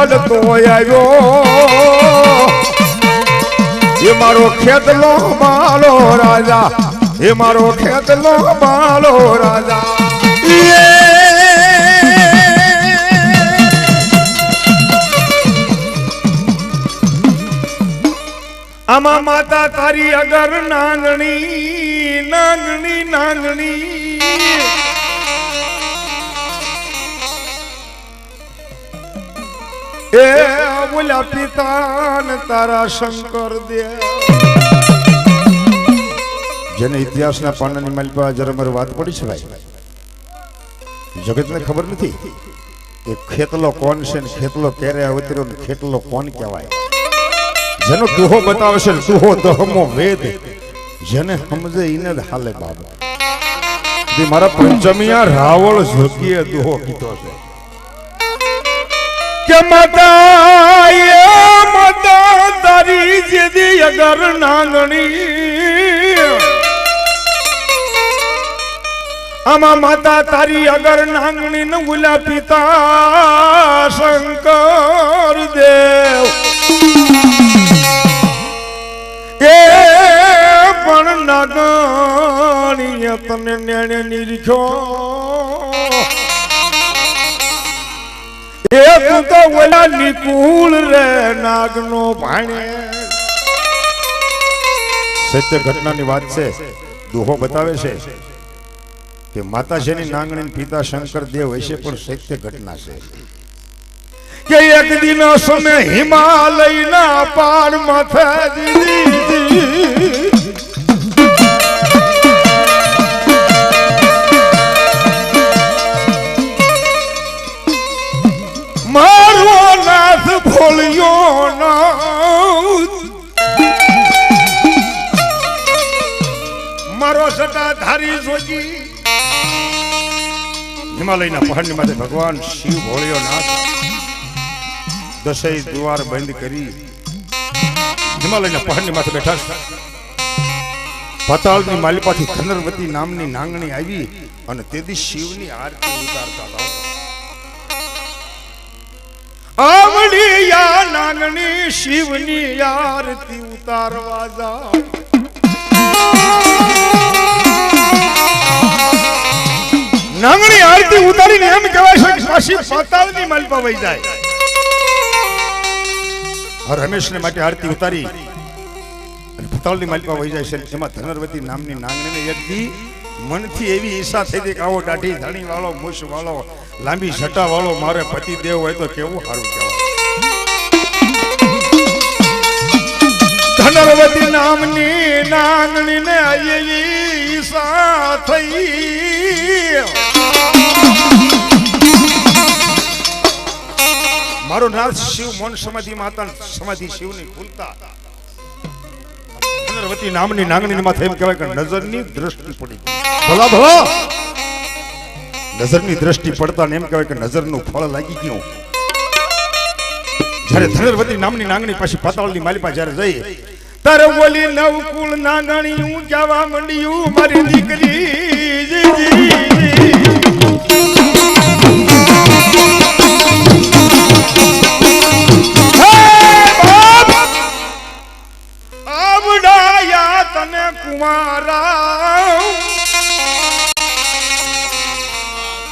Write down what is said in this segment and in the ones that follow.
હેડતો આવ્યો એ મારો ખેતલો માલો રાજા એ મારો ખેતલો માલો રાજા આમાં માતા તારી અગર નાંગણી નાંગણી નાંગણી એ બોલા પિતા ને તારા શંકર દે જેને ઇતિહાસના પાનાની માલિકા જરા મારી વાત પડી છે ભાઈ જગતને ખબર નથી કે ખેતલો કોણ છે ને ખેતલો ક્યારે અવતર્યો ને ખેતલો કોણ કહેવાય જેનો દુહો બતાવે છે દુહો દહમો વેદ જેને સમજે એને જ હાલે બાબા જે મારા પંચમિયા રાવળ જોગીએ દુહો કીધો છે કે માતા તારી જેદી અગર નાંગણી આમાં માતા તારી અગર નાંગણી ન ઉલા પિતા શંકર દેવ એ પણ નાગણીએ તને નેણે નિરીખ્યો એ તું તો ઓલા નિકુળ રે નાગનો ભાણે સત્ય ઘટનાની વાત છે દુહો બતાવે છે કે માતાજીની નાંગણી પિતા શંકર દેવ હશે પણ સત્ય ઘટના છે કે એક દિન સમય હિમાલયના પાર માથે દીદી મારો નાથ ભોળ્યો ના મારો સટાધારી જોજી હિમાલયના પહાડની માથે ભગવાન શિવ ભોળ્યો નાથ દસઈ દ્વાર બંધ કરી હિમાલયના પહાડની માથે બેઠા છે પાતાળની માલિપાથી ધનરવતી નામની નાંગણી આવી અને તેથી શિવની આરતી ઉતારતા હતા આવડી આ નાંગણી શિવની આરતી ઉતારવા જા નાંગણી આરતી ઉતારીને એમ કહેવાય છે કે પાછી પાતાળની માલિપા વહી જાય રમેશને માટે આરતી ઉતારી અને પાતાળની માલિકા વહી જાય છે એમાં ધનરવતી નામની નાંગણીને એક દી મનથી એવી ઈચ્છા થઈ હતી કે આવો દાઢી ધણી વાળો મૂછ વાળો લાંબી છટા વાળો મારે પતિ દેવ હોય તો કેવું સારું કહેવાય ધનરવતી નામની નાંગણીને એવી ઈચ્છા થઈ મારો નાથ શિવ મન સમાધિ માતા સમાધિ શિવની ખુલતા ધનરવતી નામની નાંગણી માં એમ કહેવાય કે નજરની દ્રષ્ટિ પડી ભલા ભલા નજરની દ્રષ્ટિ પડતા ને એમ કહેવાય કે નજરનું ફળ લાગી ગયું જ્યારે ધનરવતી નામની નાંગણી પાછી પાતાળની માલિપા જ્યારે જઈ તારે બોલી નવકુળ નાંગણી હું કહેવા મંડ્યું મારી દીકરી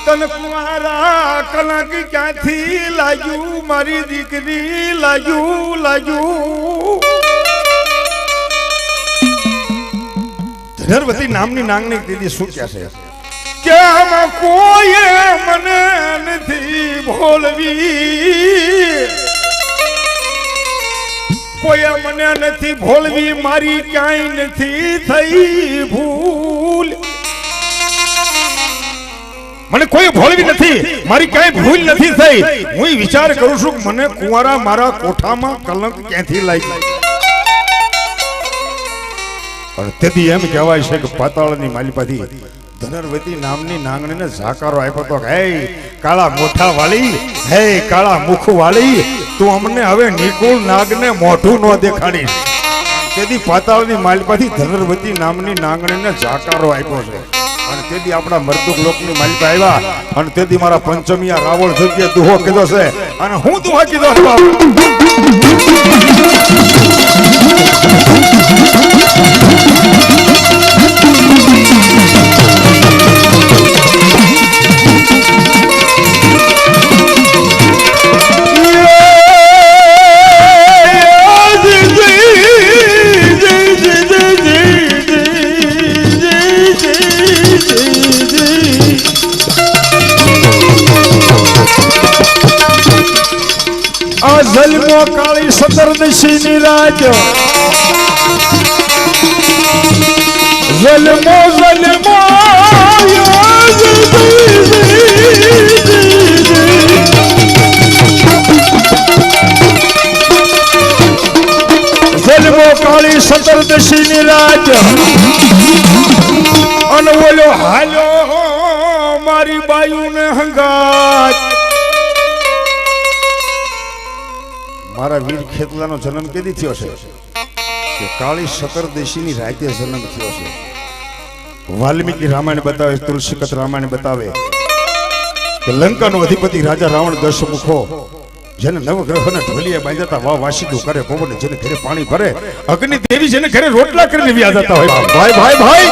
તને કુંવારા કલંક ક્યાંથી લાગ્યું મારી દીકરી લાગ્યું ધનરવતી નામની નાંગણી દીદી શું કહે છે કે આમાં કોઈ મને નથી ભોળવી કોઈ મને નથી ભોળવી મારી ક્યાંય નથી થઈ ભૂલ મને કોઈ ભોળવી નથી મારી ક્યાંય ભૂલ નથી થઈ હું વિચાર કરું છું કે મને કુંવારા મારા કોઠામાં કલંક ક્યાંથી લાગી અને તેથી એમ કહેવાય છે કે પાતાળની માલિપાથી ધનરવતી નામની નાંગણીને ઝાકારો આપ્યો તો હે કાળા મોઠા વાળી હે કાળા મુખ વાળી તું અમને હવે નિકુળ નાગને મોઢું ન દેખાડીશ તેથી પાતાળની માલિપાથી ધનરવતી નામની નાંગણીને ઝાકારો આપ્યો છે અને તેથી આપણા મરદુક લોકની માલિકા આવ્યા અને તેથી મારા પંચમિયા રાવળ જગ્યાએ દુહો કીધો છે અને હું દુહો કીધો છે બાપ જલમો કાળી સતરદશી ની રાજ જલમો જલમો જલમો કાળી સતરદશી ની રાજ અને બોલો હાલો મારી બાયુ ને હંગાત મારા વીર ખેતલાનો જન્મ કેદી થયો છે કે કાળી સતરદશીની રાતે જન્મ થયો છે વાલ્મીકી રામાયણ બતાવે તુલસીકત રામાયણ બતાવે કે લંકાનો અધિપતિ રાજા રાવણ દશમુખો જેને નવગ્રહોને ઢોલિયા બાંધતા વા વાસીદું કરે પવન જેને ઘરે પાણી ભરે અગ્નિ દેવી જેને ઘરે રોટલા કરીને વ્યા જતા હોય ભાઈ ભાઈ ભાઈ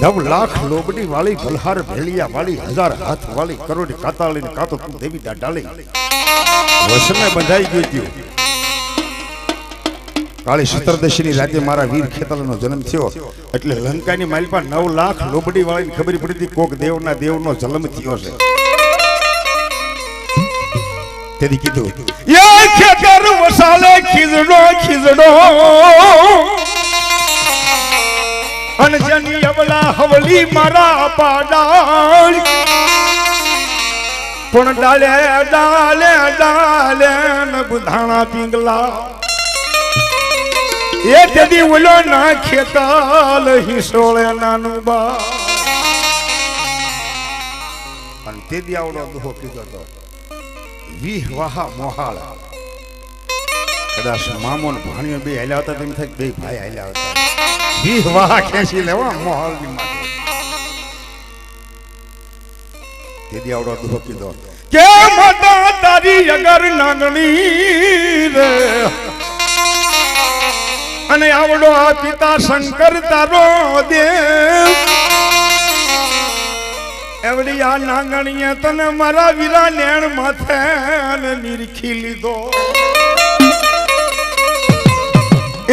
9 લાખ લોબડી વાળી ભલહાર ભેલિયા વાળી 1000 હાથ વાળી કરોડી કાતાળી કાતો તું દેવી ડાલી વસને બંધાઈ ગયું થયું કાળી સતરદશી ની રાતે મારા વીર ખેતલાનો જન્મ થયો એટલે લંકાની માલપા 9 લાખ લોબડી વાળીને ખબર પડી હતી કોક દેવના દેવનો જન્મ થયો છે તેથી કીધું એ ખેતર વસાલે ખીજડો ખીજડો અનજની અવલા હવલી મારા પાડાળ પણ ડાલે ડાલે ડાલે ન બુધાણા પિંગલા એ તેદી ઓલો ના ખેતાલ હિસોળે નાનું બા અને તેદી આવડો દુહો કીધો તો વીહ વાહા મોહાળ કદાચ મામો ને ભાણિયો બે હાલ્યા હતા તેમ થાય બે ભાઈ હાલ્યા હતા વીહ વાહા ખેંચી લેવા મોહાળ ની માટે તેદી આવડો દુહો કીધો કે માતા તારી અગર નાગણી રે અને આવડો આ પિતા શંકર તારો દેવ એવડી આ નાંગણીએ તને મારા વીરા નેણ માથે નિરખી લીધો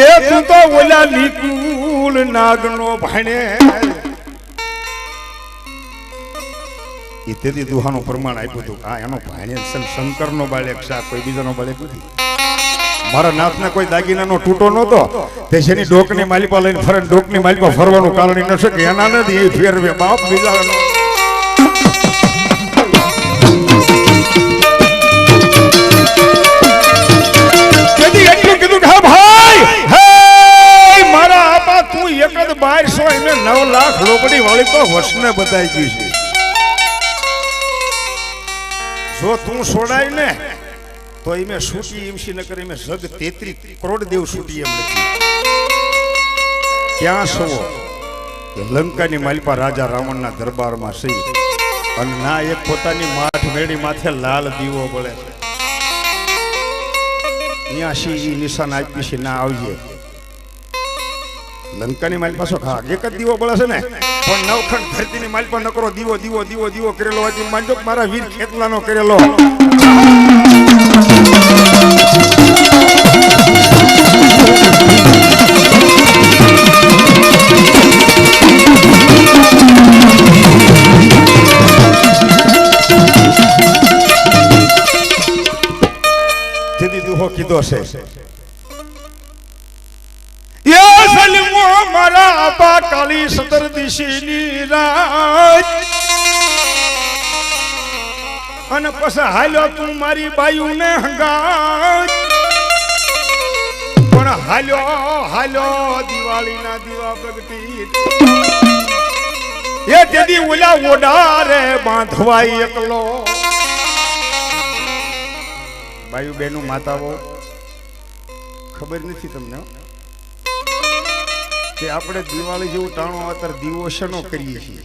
એ તું તો ઓલા નિકુલ નાગનો ભાણે તેથી દુહાનું પ્રમાણ આપ્યું હતું આ એનો ભાણે શંકરનો બાળક છે કોઈ બીજાનો બાળક નથી મારા નાથને કોઈ દાગીનાનો તૂટો નહોતો તે જેની ડોકની માલિપા લઈને ફરે ડોકની માલિપા ફરવાનું કારણ એ ન છે કે એના નથી એ ફેરવે બાપ બીજાનો એટલું કીધું કે હા ભાઈ હે મારા આપા તું એક જ 1200 એને 9 લાખ લોબડી વાળી તો વસને બતાઈ ગઈ છે જો તું છોડાય ને તો એમે છૂટી એમસી નગર એમે જગ 33 કરોડ દેવ છૂટી એમ લખી ક્યાં છો કે લંકાની માલિપા રાજા રાવણના દરબારમાં છે અને ના એક પોતાની માઠ મેળી માથે લાલ દીવો બળે છે અહીંયા સી નિશાન આપી છે ના આવજે લંકાની માલિપા છો ખા એક જ દીવો બળે છે ને પણ નવખંડ ધરતીની માલિપા નકરો દીવો દીવો દીવો દીવો કરેલો હોય માનજો મારા વીર ખેતલાનો કરેલો કીધો છે મારા આપા કાળી સતરદશીની રાત અને પછી હાલ્યો તું મારી બાયુ ને હંગાત પણ હાલ્યો હાલ્યો દિવાળી ના દીવા પ્રગટી એ તેદી ઓલા ઓડારે બાંધવાય એકલો બાયુ બેનું માતાઓ ખબર નથી તમને કે આપણે દિવાળી જેવું ટાણું અત્યારે દીવો શેનો કરીએ છીએ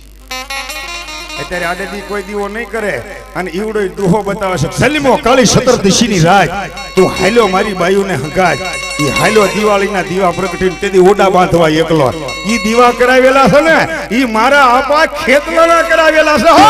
અત્યારે આડેથી કોઈ દીવો નહીં કરે અને ઈવડો દુહો બતાવે છે સલીમો કાળી સતરદશીની રાત તું હાલ્યો મારી બાયુને હંગાજ ઈ હાલ્યો દિવાળીના દીવા પ્રગટીને તેદી ઓડા બાંધવા એકલો ઈ દીવા કરાવેલા છે ને ઈ મારા આપા ખેતલાના કરાવેલા છે હો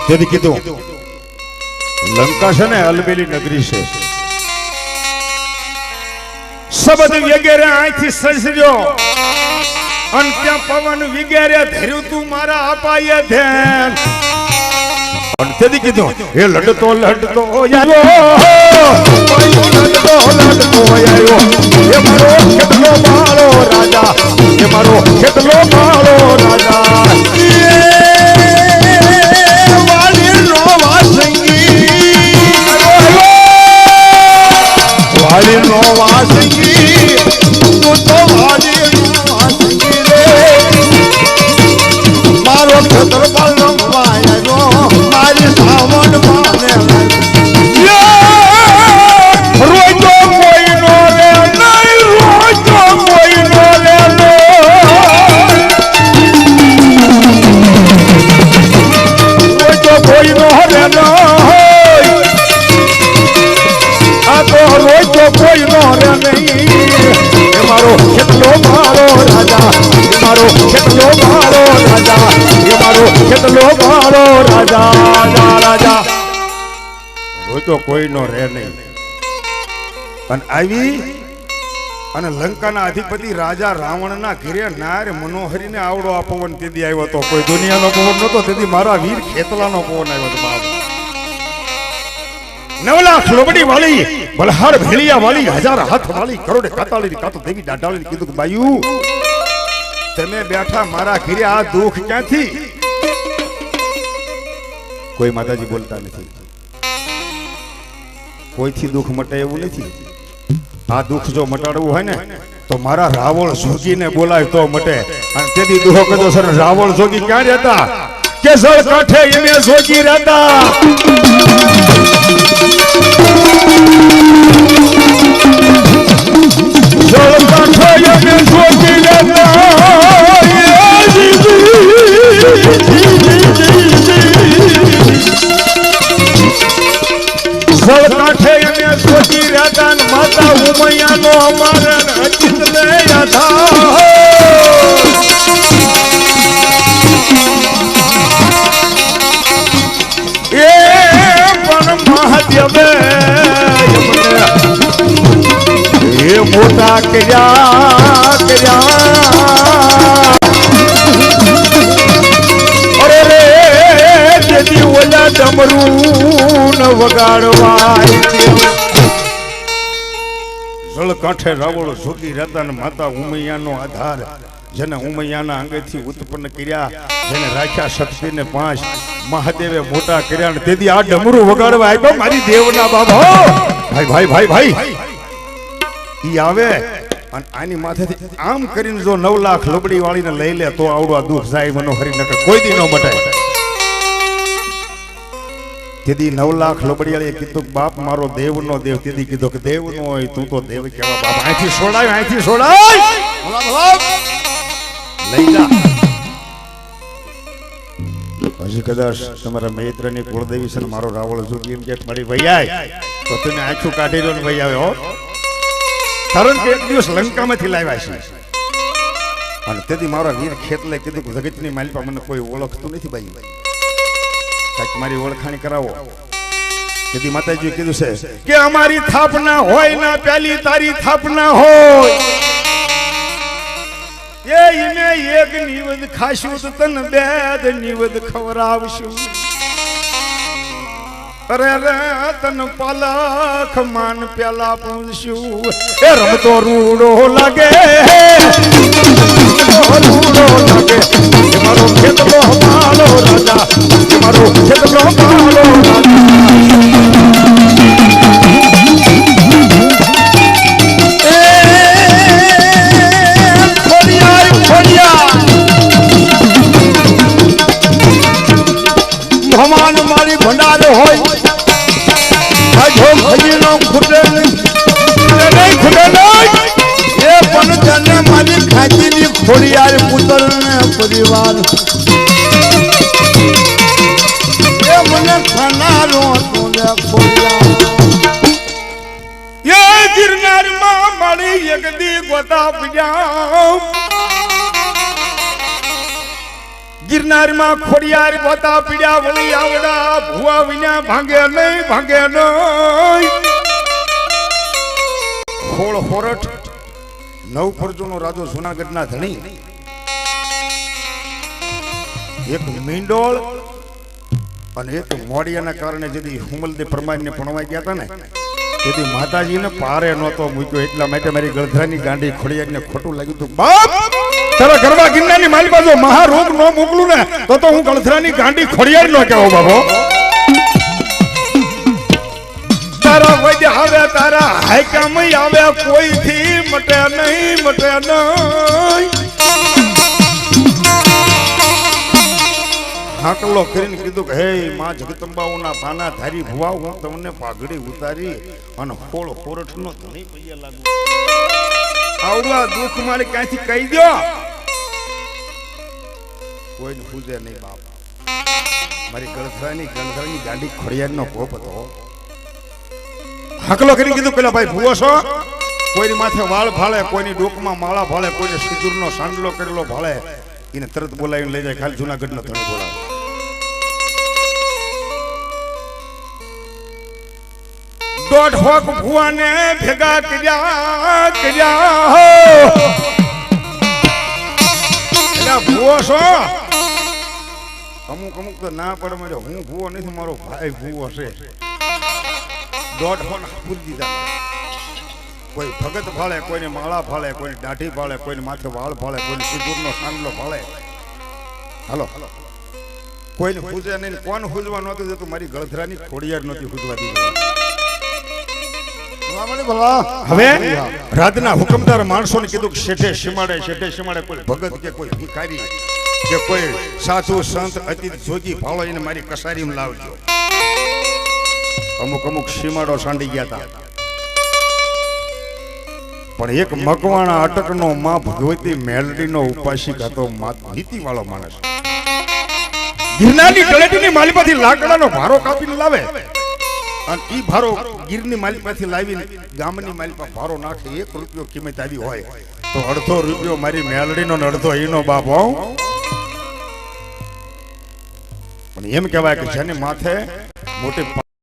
તેથી કીધું લંકા છે ને અલબેલી નગરી છે શબ્દ વગેરે અહીંથી સજર્યો અને ત્યાં પવન વગેરે ધર્યું તું મારા અપાય ધ્યાન અને તેથી કીધું એ લડતો લડતો આવ્યો એ મારો કેટલો માળો રાજા એ મારો કેટલો માળો રાજા વાલી નો વાસંગી તું તો વાલી નો વાસંગી રે મારો ખેતર પાલમ પાયો મારી સાવણ માને રોજ તો કોઈ નો રે નહીં રોજ તો કોઈ નો રે રોજ તો કોઈ નો રે રોજ તો કોઈ નો રે નહીં એ મારો કેટલો મારો રાજા એ મારો કેટલો મારો રાજા એ મારો કેટલો મારો રાજા રાજા રોજ તો કોઈ નો રે નહીં અને આવી અને લંકાના અધિપતિ રાજા રાવણના ઘેરે નાર મનોહરીને આવડો આ પવન તેદી આવ્યો તો કોઈ દુનિયાનો પવન નતો તેદી મારા વીર ખેતલાનો પવન આવ્યો તો બાપ 9 લાખ લોબડી વાળી બલહાર ભેળિયા વાળી 1000 હાથ વાળી કરોડે કાતાળી કાતો દેવી દાઢાળી કીધું કે બાયુ તમે બેઠા મારા ઘરે આ દુઃખ ક્યાંથી કોઈ માતાજી બોલતા નથી કોઈથી દુઃખ મટે એવું નથી આ દુઃખ જો મટાડવું હોય ને તો મારા રાવણ જોગીને બોલાય તો મટે અને તેથી દુઃખ કદો સર રાવણ જોગી ક્યાં રહેતા કેસર કાંઠે એને જોગી રહેતા જળ કાંઠે એને જોગી રહેતા જળ કાંઠે એને જોગી રહેતા માતા ઉમૈયાનો અમારે અચિત ને આધાર એ પણ મહાદેવે એ મોટા કર્યા અરે રે જેથી ઓલા ડમરું વગાડવાય જળ કાંઠે રાવળ જોગી રહેતા માતા ઉમૈયાનો આધાર જેને ઉમૈયાના અંગેથી ઉત્પન્ન કર્યા જેને રાખ્યા શક્તિને 5 મહાદેવે મોટા કર્યા તેથી આ ડમરું વગાડવા આવ્યો મારી દેવના બાબા ભાઈ ભાઈ ભાઈ ભાઈ ઈ આવે અને આની માથેથી આમ કરીને જો 9 લાખ લોબડી વાળીને લઈ લે તો આવડો દુઃખ જાય મનોહરી નકર કોઈ દી ન મટે તેથી 9 લાખ લોબડી વાળીએ કીધું બાપ મારો દેવનો દેવ તેથી કીધું કે દેવનો હોય તું તો દેવ કેવા બાપ અહીંથી છોડાય લઈ જા હજી કદાચ તમારા મૈત્રની કુળદેવી છે મારો રાવળ જોગી એમ કે મારી ભૈયા તો તમે આંખું કાઢી લો ને ભાઈ આવે હો કારણ કે એક દિવસ લંકામાંથી લાવ્યા છે અને તેથી મારા વીર ખેતલે કીધું કે જગતની માલિપા મને કોઈ ઓળખતું નથી ભાઈ કાંઈક મારી ઓળખાણ કરાવો તેથી માતાજીએ કીધું છે કે અમારી થાપના હોય ના પેલી તારી થાપના હોય એ ઈને એક નિવદ ખાશું તો તને બે નિવદ ખવરાવશું. અરે રે તન પાલખ માન પ્યાલા પૂછશું. એ રમતો રૂડો લાગે રૂડો લાગે મારો ખેતલો માલો રાજા મારો ખેતલો માલો રાજા. ભગવાન મારી ભંડાર હોય આજો ભજીનો ખૂટે નહીં ખૂટે નહીં. એ પણ તને મારી ખાજીની ખોડિયાર પુત્ર ને પરિવાર એ મને ખાનારો તું ખોડિયાર. એ ગિરનાર માં મારી એક દી ગોતા પીડ્યા. ગિરનાર માં ખોડિયાર ગોતા પીડ્યા વળી આવડા ભુવા વિના ભાંગે નહીં ભાંગે નહીં. ખોળ ખોરઠ નવ ફરજોનો રાજો જુનાગઢના ધણી એક મીંડોળ અને એક મોડિયાના કારણે જેથી હુમલદે પરમારને ભણવા ગયા હતા ને તેથી માતાજીને પારે નહોતો મૂક્યો. એટલા માટે મારી ગળધરાની ગાંડી ખોડિયારને ખોટું લાગ્યું હતું. બાપ તારા ઘરમાં ગિરનારની મારી બાજુ મહારોગ નો મોકલું ને તો હું ગળધરાની ગાંડી ખોડિયાર નો કહેવો બાબો. તારા વૈદ્ય આવે તારા હાઈકામ આવે કોઈથી મટે નહીં મટે નહીં. હાકલો કરીને કીધું કે હે માં જગદંબાઓના પાના ધારી ભુવા હું તમને પાઘડી ઉતારી અને ખોળ ખોરઠ નો ધણી પૈયા લાગુ. આવડા દુઃખ મારે ક્યાંથી કહી દો. કોઈને પૂજે નહીં બાપ. મારી ગળધરાની ગાંડી ખોડિયારનો કોપ હતો. હાકલો કરીને કીધું પેલા ભાઈ ભુવો છો કોઈની માથે વાળ ભાળે કોઈની ડોકમાં માળા ભાળે કોઈને સિંદૂરનો સાંડલો કરેલો ભાળે એને તરત બોલાવીને લઈ જાય. ખાલી જુનાગઢનો ધણી બોલાવે. દોઢ હોક ભુવાને ભેગા કર્યા ભુવો છો. અમુક તો ના પડે મને હું ભુવો નથી મારો ભાઈ ભુવો છે. દોઢ હોક પૂરી દીધા. કોઈ ભગત ભાળે કોઈને માળા ભાળે કોઈને દાઢી ભાળે કોઈને માથે વાળ ભાળે કોઈને સિંદૂરનો સાંડલો ભાળે. હાલો કોઈને પૂજે નહીં. કોણ પૂજવા નહોતું જતું મારી ગળધરાની ખોડિયાર નહોતી પૂજવા દીધી. હવે રાતના હુકમદાર માણસોને કીધું કે શેઠે સીમાડે કોઈ ભગત કે કોઈ ભિખારી કે કોઈ સાધુ સંત અતિત જોગી ભાળો એને મારી કસારીમાં લાવજો. અમુક સીમાડો સાંડી ગયા હતા. પણ એક મકવાણા અટકનો માં ભગવતી મેલડીનો ઉપાસિક હતો. નીતિ વાળો માણસ ગિરનારની તળેટીની માલિપાથી લાકડાનો ભારો કાપીને લાવે અને ઈ ભારો ગીરની માલિપાથી લાવીને ગામની માલિપા ભારો નાખે. 1 રૂપિયો કિંમત આવી હોય તો અડધો રૂપિયો મારી મેલડીનો ને અડધો એનો બાપ હો. પણ એમ કહેવાય કે જેને માથે મોટી